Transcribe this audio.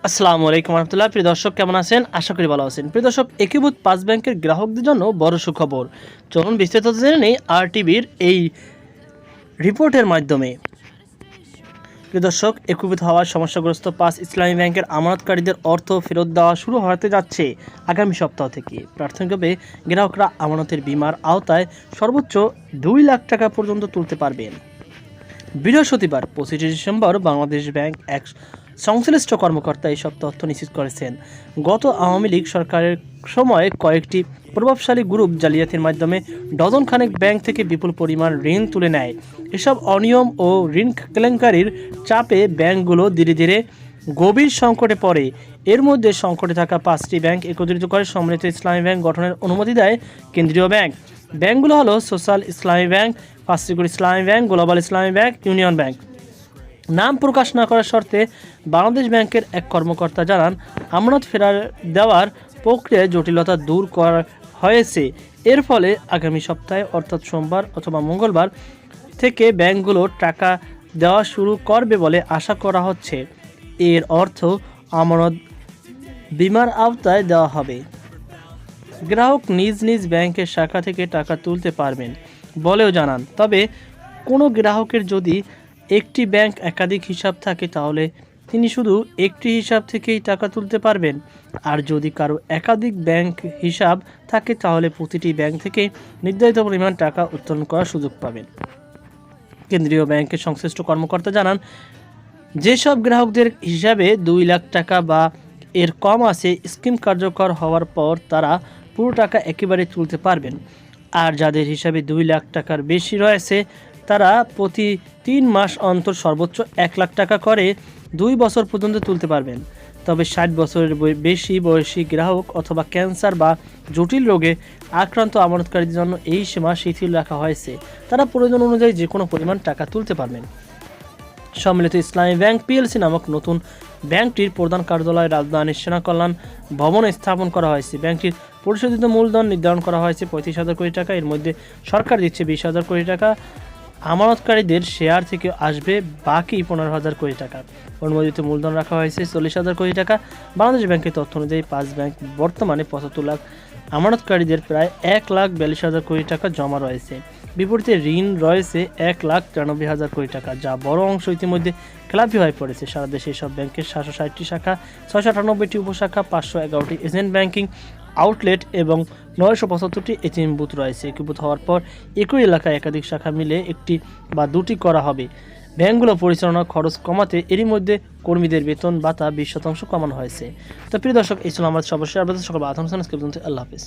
আসসালামু আলাইকুম রহমতুল্লাহ। প্রিয় দর্শক, কেমন আছেন? আশা করি ভালো আছেন। প্রিয় দর্শক, একীভূত পাঁচ ব্যাংকের গ্রাহকদের জন্য বড় সুখবর। চলুন বিস্তারিত জেনে নেই আরটিভির এই রিপোর্টের মাধ্যমে। প্রিয় দর্শক, একীভূত হওয়ার সমস্যাগ্রস্ত পাঁচ ইসলামী ব্যাংকের আমানতকারীদের অর্থ ফেরত দেওয়া শুরু হতে যাচ্ছে আগামী সপ্তাহ থেকে। প্রাথমিকভাবে গ্রাহকরা আমানতের বীমার আওতায় সর্বোচ্চ 2 লাখ টাকা পর্যন্ত তুলতে পারবেন। বৃহস্পতিবার 25 ডিসেম্বর বাংলাদেশ ব্যাংক এক সংশ্লিষ্ট কর্মকর্তা এসব তথ্য নিশ্চিত করেছেন। গত আওয়ামী লীগ সরকারের সময়ে কয়েকটি প্রভাবশালী গ্রুপ জালিয়াতির মাধ্যমে ডজন খানেক ব্যাংক থেকে বিপুল পরিমাণ ঋণ তুলে নেয়। এসব অনিয়ম ও ঋণ কেলেঙ্কারির চাপে ব্যাংকগুলো ধীরে ধীরে গভীর সংকটে পড়ে। এর মধ্যে সংকটে থাকা 5টি ব্যাংক একত্রিত করে সম্মিলিত ইসলামী ব্যাংক গঠনের অনুমতি দেয় কেন্দ্রীয় ব্যাংক। ব্যাংকগুলো হলো সোশ্যাল ইসলামী ব্যাংক, ফার্স্ট সিকিউরিটি ইসলামী ব্যাংক, গ্লোবাল ইসলামী ব্যাংক, ইউনিয়ন ব্যাংক। নাম প্রকাশ না করার শর্তে বাংলাদেশ ব্যাংকের এক কর্মকর্তা জানান, আমানত ফেরত দেওয়ার প্রক্রিয়ায় জটিলতা দূর করা হয়েছে। এর ফলে আগামী সপ্তাহে অর্থাৎ সোমবার অথবা মঙ্গলবার থেকে ব্যাংকগুলো টাকা দেওয়া শুরু করবে বলে আশা করা হচ্ছে। এর অর্থ আমানত বীমার আওতায় দেওয়া হবে। গ্রাহক নিজ নিজ ব্যাংকের শাখা থেকে টাকা তুলতে পারবেন বলেও জানান। তবে কোনো গ্রাহকের যদি একটি ব্যাংক একাধিক হিসাব থাকে তাহলে তিনি শুধু একটি হিসাব থেকেই টাকা তুলতে পারবেন। আর যদি কারো একাধিক ব্যাংক হিসাব থাকে তাহলে প্রতিটি ব্যাংক থেকে নির্ধারিত পরিমাণ টাকা উত্তোলন করার সুযোগ পাবেন। কেন্দ্রীয় ব্যাংকের সংশ্লিষ্ট কর্মকর্তা জানান, যেসব গ্রাহকদের হিসাবে 2 লাখ টাকা বা এর কম আছে, স্কিম কার্যকর হওয়ার পর তারা পুরো টাকা একেবারে তুলতে পারবেন। আর যাদের হিসাবে 2 লাখ টাকার বেশি রয়েছে তারা প্রতি 3 মাস অন্তর সর্বোচ্চ 1 লাখ টাকা করে 2 বছর পর্যন্ত তুলতে পারবেন। তবে 60 বছরের বেশি বয়সী গ্রাহক অথবা ক্যান্সার বা জটিল রোগে আক্রান্ত আমানতকারীদের জন্য এই সীমা শিথিল রাখা হয়েছে। তারা প্রয়োজন অনুযায়ী যে কোনো পরিমাণ টাকা তুলতে পারবেন। সম্মিলিত ইসলামী ব্যাংক পিএলসি নামক নতুন ব্যাংকটির প্রধান কার্যালয় রাজধানীর সেনা কল্যাণ ভবনে স্থাপন করা হয়েছে। ব্যাংকটির পরিশোধিত মূলধন নির্ধারণ করা হয়েছে 35,000 কোটি টাকা। এর মধ্যে সরকার দিচ্ছে 20,000 কোটি টাকা, আমানতকারীদের শেয়ার থেকে আসবে বাকি 15,000 কোটি টাকা। অনুমোদিত মূলধন রাখা হয়েছে 40,000 কোটি টাকা। বাংলাদেশ ব্যাংকের তথ্য অনুযায়ী 5 ব্যাংক বর্তমানে 75 লাখ আমানতকারীদের প্রায় 1,42,000 কোটি টাকা জমা রয়েছে। বিপরীতে ঋণ রয়েছে 1,93,000 কোটি টাকা, যা বড় অংশ ইতিমধ্যে খেলাপি হয়ে পড়েছে। সারা দেশে এসব ব্যাংকের 760টি শাখা, 698টি উপশাখা, 511টি এজেন্ট ব্যাংকিং আউটলেট এবং 975টি এটিএম বুথ রয়েছে। একীভূত হওয়ার পর একই এলাকায় একাধিক শাখা মিলে একটি বা দুটি করা হবে। ব্যাংকগুলো পরিচালনা খরচ কমাতে এরই মধ্যে কর্মীদের বেতন ভাতা 20% কমানো হয়েছে। তো প্রিয় দর্শক, এই ছিল আমাদের সর্বশেষ আপডেট। সকল আল্লাহ হাফেজ।